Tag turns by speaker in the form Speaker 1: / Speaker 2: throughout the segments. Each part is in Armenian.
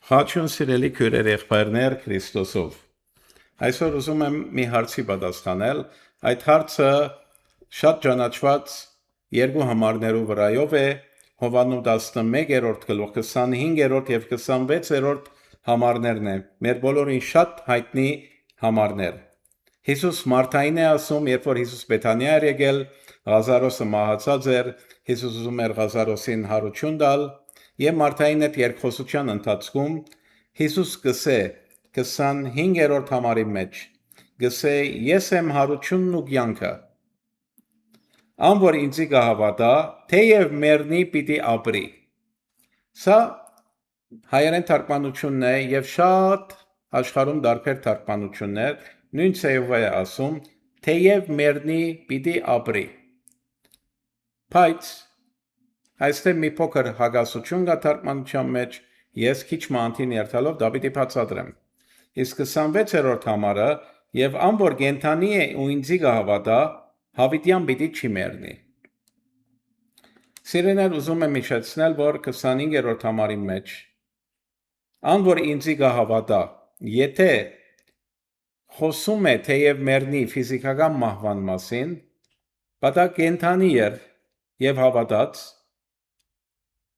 Speaker 1: Խաչուն սիրելի քույրեր եղբայրներ Քրիստոսով։ Այսօր ուզում եմ մի հարցի պատասխանել, այդ հարցը շատ ճանաչված երկու համարներու վրայով է Հովաննու 11-րդ գլուխ 25-րդ եւ 26-րդ համարներն է, մեր բոլորին շատ հայտնի համարներ։ Հիսուս Մարթային է ասում, երբ որ Հիսուս Բեթանիա էր եկել, Ղազարոսը մահացած էր, Հիսուս ուզում էր Ղազարոսին հարություն տալ, եւ Մարթային հետ երկխոսության ընթացքում Հիսուս գսե 25-րդ համարի մեջ գսե ես եմ հարությունն ու կյանքը ան որ ինձի կհավատա թեև մեռնի պիտի ապրի սա հայերեն թարգմանությունն է եւ շատ աշխարհում դարբեր թարգմանություններ նույն ցեյով է ասում թեև մեռնի պիտի ապրի բայց այստեղ մի փոքր հագասություն կա թարգմանության մեջ ես քիչ մանտին երթալով դա պիտի բացատրեմ իսկ 26-րդ համարը եւ ան որ կենթանի է ու ինձի կհավատա հավիտյան պիտի չի մեռնի Սիրեներ ուզում եմ հիշեցնել որ 25-րդ համարի մեջ ան որ ինձի կհավատա եթե խոսում է թեև մեռնի ֆիզիկական մահվան մասին բայց կենթանի էր եւ հավատաց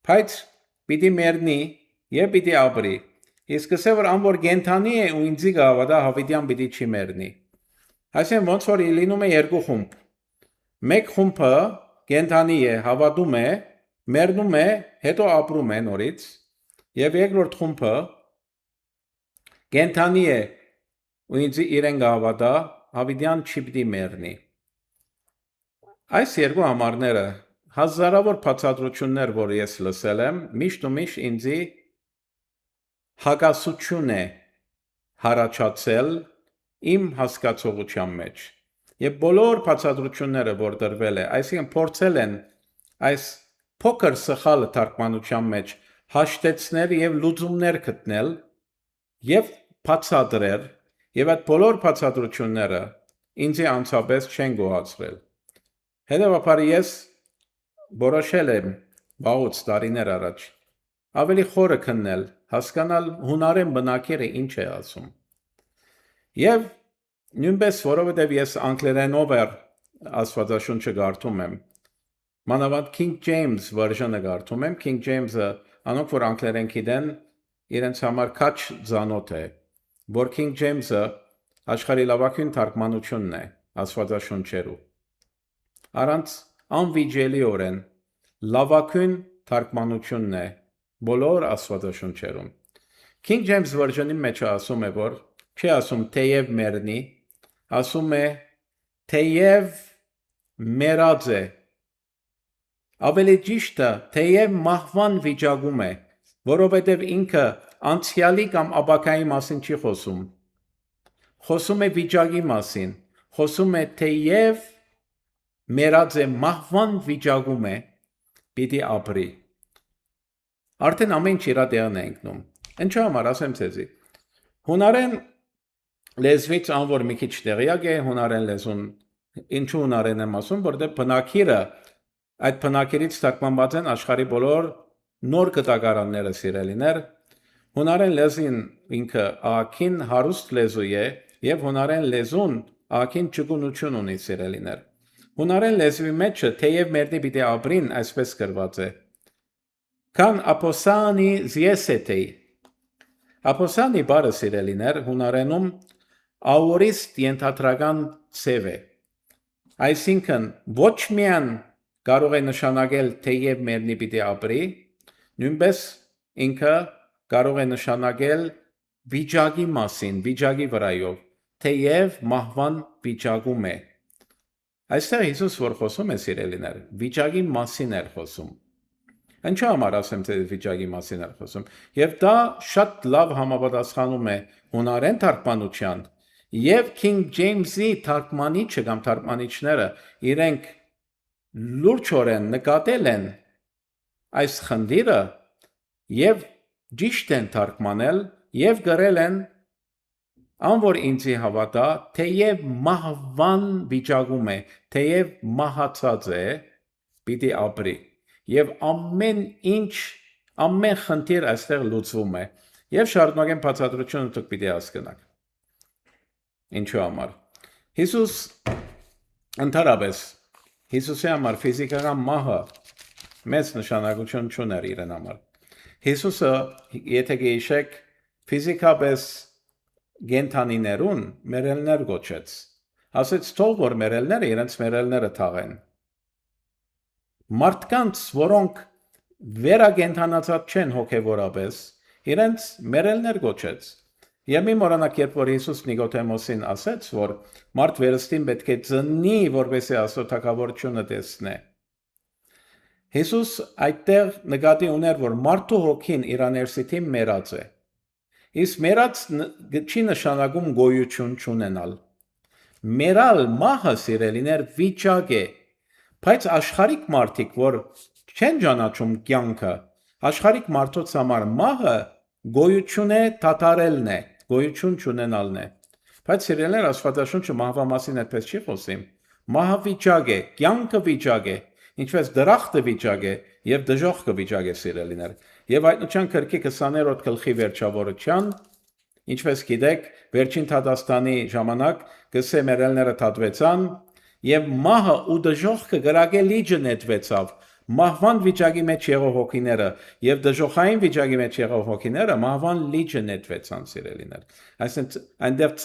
Speaker 1: բայց պիտի մեռնի եւ պիտի ապրի իսկ ասե որ ան որ կենթանի է ու ինձի կհավատա հավիտյան պիտի չի մեռնի այսինքն ոնց որ լինում է երկու խումբ մեկ խումբը կենթանի է հավատում է մեռնում է հետո ապրում է նորից եւ երկրորդ խումբը կենթանի է ու ինձի իրեն կհավատա հավիտյան չի պիտի մեռնի այս երկու համարները հազարավոր բացատրություններ որ ես լսել եմ միշտ ու միշտ ինձի հակասություն է հարաճացել իմ հասկացողության մեջ եւ բոլոր բացատրությունները որ դրվել է այսինքն փորձել են այս փոքր սխալ թարգմանության մեջ հաշտեցնել եւ լուծումներ գտնել եւ բացատրել եւ այդ բոլոր բացատրությունները ինձի անցապես չեն գոհացրել հետեւաբար ես որոշել եմ վաղուց տարիներ առաջ ավելի խորը քննել հասկանալ հունարեն բնակերը ինչ է ասում եւ նույնպես որովհետեւ ես անգլերենով աստվածաշունչը կարդում եմ մանավանդ King James version-ը կարդում եմ King James-ը անոնք որ անգլերեն գիտեն իրենց համար քաչ ծանոթ է որ King James-ը աշխարհի լավագույն թարգմանությունն է աստվածաշունչերու առանց անվիճելիորեն լավագույն թարգմանությունն է բոլոր աստվածաշունչերում King James version-ի մեջ ասում է որ չի ասում թեև մեռնի ասում է թեև մեռած է ավելի ճիշտը թեև մահվան վիճակում է որովհետև ինքը անցյալի կամ ապագայի մասին չի խոսում է վիճակի մասին խոսում է թեև մեռած է մահվան վիճակում է պիտի ապրի արդեն ամեն ինչ իր տեղն է ընկնում ինչու համար ասեմ ցեզի հունարեն լեզվից անոր մի քիչ տեղյակ է հունարեն լեզուն ինչու հունարեն եմ ասում որտեղ բնակիրը այդ բնակիրից թարգմանված են աշխարհի բոլոր նոր կտակարանները սիրելիներ հունարեն լեզին ինքը ակին հարուստ լեզու է եւ հունարեն լեզուն ակին ճկունություն ունի սիրելիներ հունարեն լեզվի մեջը թեև մերնի պիտի ապրին այսպես գրված է Քան ապոսանի զիեսեթեի Ապոսանի բառը սիրելիներ հունարենում աորիստ ենթադրական ցև է այսինքն ոչ միայն կարող է նշանակել թեև մերնի պիտի ապրի նույնպես ինքը կարող է նշանակել վիճակի մասին վիճակի վրայով թեև մահվան վիճակում է այստեղ Հիսուս որ խոսում է սիրելիներ վիճակի մասին էր խոսում Ինչու համար ասեմ թե վիճակի մասին էր խոսում եւ դա շատ լավ համապատասխանում է հունարեն թարգմանության եւ King James-ի թարգմանիչը կամ թարգմանիչները իրենք լուրջորեն նկատել են այս խնդիրը եւ ճիշտ են թարգմանել եւ գրել են ան որ ինձի հավատա թեև մահվան վիճակում է թեև մահացած է պիտի ապրի Եվ ամեն ինչ, ամեն խնդիր այստեղ լուծվում է։ Եվ շարունակեմ բացատրությունը դուք պիտի հասկանաք։ Ինչու համար։ Հիսուս ընդհանրապես Հիսուսի համար ֆիզիկական մահը մեծ նշանակություն չուներ իրեն համար։ Հիսուսը, եթե գիշեք, ֆիզիկապես գենթանիներուն մերելներ գոչեց։ Ասեց թող որ մերելները իրենց մերելները թաղեն։ Մարդկանց, որոնք վերագենթանացած չեն հոգևորապես, իրենց մերելներ գոչեց։ Եվ մի մոռանաք, երբ որ Հիսուս Նիկոդեմոսին ասեց, որ մարդ վերստին պետք է ծնի, որպեսզի Աստծո թագավորությունը տեսնե։ Հիսուս այդտեղ նկատի ուներ, որ մարդու հոգին իր ներսիտին մեռած է։ Իսկ մեռած չի նշանակում գոյություն չունենալ։ Մեռալ մահը սիրելիներ վիճակ է, բայց աշխարհիկ մարդիկ, որ չեն ճանաչում կյանքը, աշխարհիկ մարդոց համար մահը գոյություն է դադարելն է, գոյություն չունենալն է։ Բայց սիրելիներ, Աստվածաշունչը մահվա մասին այդպես չի խոսում։ Մահը վիճակ է, կյանքը վիճակ է, ինչպես դրախտը վիճակ է եւ դժոխքը վիճակ է սիրելիներ։ Եվ Հայտնության գրքի 20-րդ գլխի վերջավորության, ինչպես գիտեք, վերջին Թադաստանի ժամանակ գսե մերելները թատվեցան եւ մահը ու դժոխքը գրագե լիճը նետվեցավ։ Մահվան վիճակի մեջ եղող հոգիները եւ դժոխային վիճակի մեջ եղող հոգիները մահվան լիճը նետվեցան սիրելիներ։ Այսինքն այնտեղ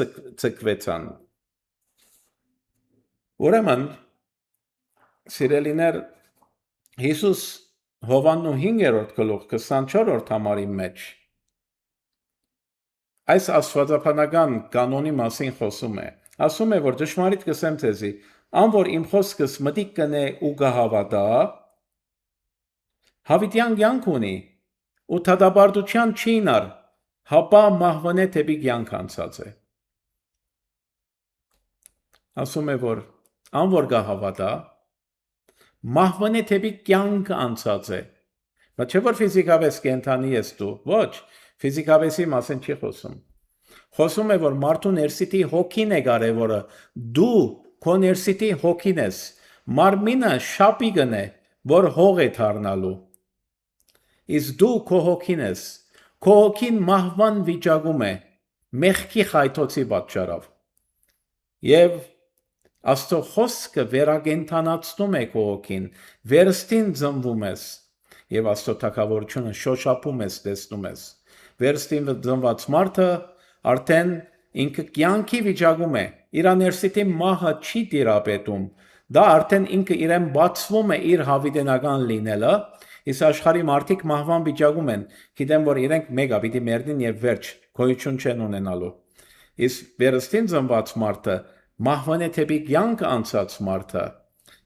Speaker 1: ցկվեցան։ Ուրեմն սիրելիներ, Հիսուս Հովաննու 5-րդ գլուխ 24-րդ համարի մեջ այս աստվածաբանական կանոնի մասին խոսում է։ Ասում է, որ ճշմարիտ կսեմ ձեզի, ան որ իմ խոսքս մտիկ կնե ու կհավատա, հավիտյան կյանք ունի ու թադաբարդության չի նար, հապա մահվանե թեպի կյանք անցած է։ Ասում է, որ ան որ կհավատա, մահվանե թեպի կյանք անցած է։ Բայց չէ որ ֆիզիկապես կենթանի ես դու, ոչ, ֆիզիկավեսի մասին չի խոսում։ Խոսում է, որ մարդու ներսիտի հոգին է կարևորը, դու քո ներսիտի հոգին ես, մարմինը շապիկն է, որ հող է դառնալու։ Իսկ դու քո հոգին ես, քո հոգին մահվան վիճակում է, մեղքի խայթոցի պատճառով։ Եվ Աստծո խոսքը վերագենթանացնում է քո հոգին, վերստին ծնվում ես, եւ Աստծո թագավորությունը շոշափում ես, տեսնում ես։ Վերստին ծնված մարդը արդեն ինքը կյանքի վիճակում է, իր ներսիտի մահը չի տիրապետում, դա արդեն ինքը իրեն բացվում է իր հավիտենական լինելը, իսկ աշխարհի մարդիկ մահվան վիճակում են, գիտեն որ իրենք մեգա պիտի մեռնին եւ վերջ, գոյություն չեն ունենալու։ Իսկ վերստին ծնված մարդը մահվան է թեպի կյանք անցած մարդը,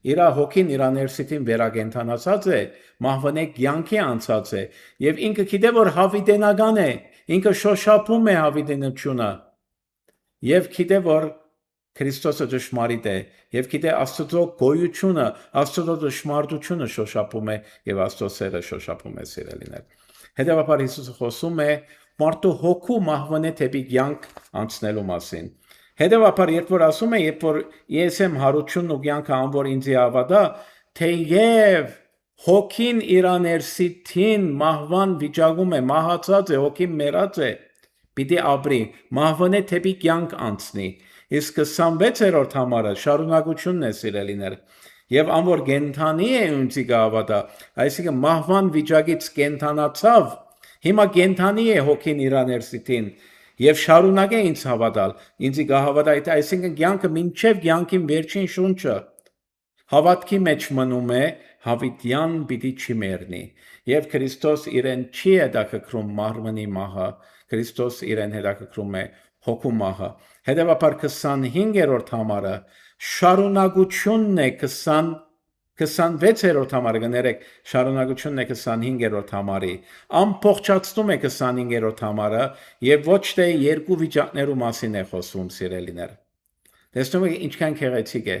Speaker 1: իր հոգին իր ներսիտին վերագենթանացած է, մահվան է կյանքի անցած է, եւ ինքը գիտե որ հավիտենական է, ինքը շոշափում է հավիտենությունը, եւ գիտե որ Քրիստոսը ճշմարիտ է, եւ գիտե Աստծո գոյությունը, Աստծո ճշմարտությունը շոշափում է եւ Աստծո սերը շոշափում է սիրելիներ։ Հետևաբար Հիսուսը խոսում է մարդու հոգու մահվան է թեպի կյանք անցնելու մասին։ Հետևաբար երբ որ ասում է, երբ որ ես եմ հարությունն ու կյանքը անոր ինձ հավատա, թեև հոգին իր ներսիտին մահվան վիճակում է, մահացած է, հոգին մեռած է, պիտի ապրի, մահվան է թեպի կյանք անցնի։ Իսկ 26-րդ համարը շարունակությունն է սիրելիներ։ Եվ անոր կենթանի է ինձ հավատա, այսինքն մահվան վիճակից կենթանացավ, հիմա կենթանի է հոգին իր ներսիտին։ Եվ շարունակե ինձ հավատալ, ինձ կհավատա, այսինքն կյանքը մինչև կյանքին վերջին շունչը հավատքի մեջ մնում է, հավիտյան պիտի չի մեռնի։ Եվ Քրիստոս իրեն չի հետաքրքրում մարմնի մահը, Քրիստոս իրեն հետաքրքրում է հոգու մահը։ Հետևաբար 25-րդ համարը շարունակությունն է 26-րդ համարը կներեք, շարունակությունն է 25-րդ համարի, ամփոփչացնում է 25-րդ համարը եւ ոչ թե երկու վիճակներու մասին է խոսում սիրելիներ։ Տեսնում եք ինչքան քեղեցիկ է։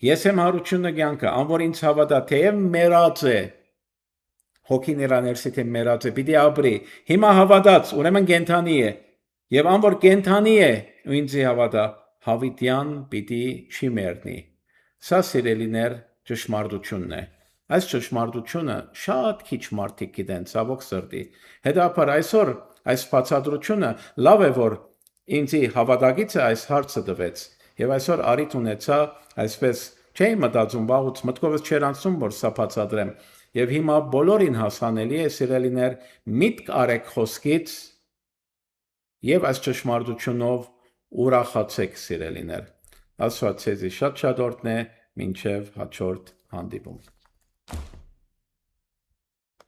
Speaker 1: Ես եմ հարությունը կյանքը, անոր ինձ հավատա, թեև մեռած է, հոգին իր ներսիտին մեռած է, պիտի ապրի։ Հիմա հավատաց, ուրեմն կենթանի է։ Եվ անոր կենթանի է, ու ինձ հավատա, հավիտյան պիտի չի մեռնի։ Սա սիրելիներ ճշմարտությունն է։ Այս ճշմարտությունը շատ քիչ մարդիկ գիտեն, ցավոք սրտի։ Հետաբար այսօր այս բացատրությունը լավ է, որ ինձի հավատագիցը այս հարցը տվեց եւ այսօր արիթ ունեցա, այսպես չէի մտածում, վաղուց մտքովս չէր անցնում, որ սա բացատրեմ եւ հիմա բոլորին հասանելի է, սիրելիներ, միտք արեք խոսքից եւ այս ճշմարտությունով ուրախացեք, սիրելիներ։ Աստված ձեզի շատ օրհնե, մինչև հաջորդ հանդիպում։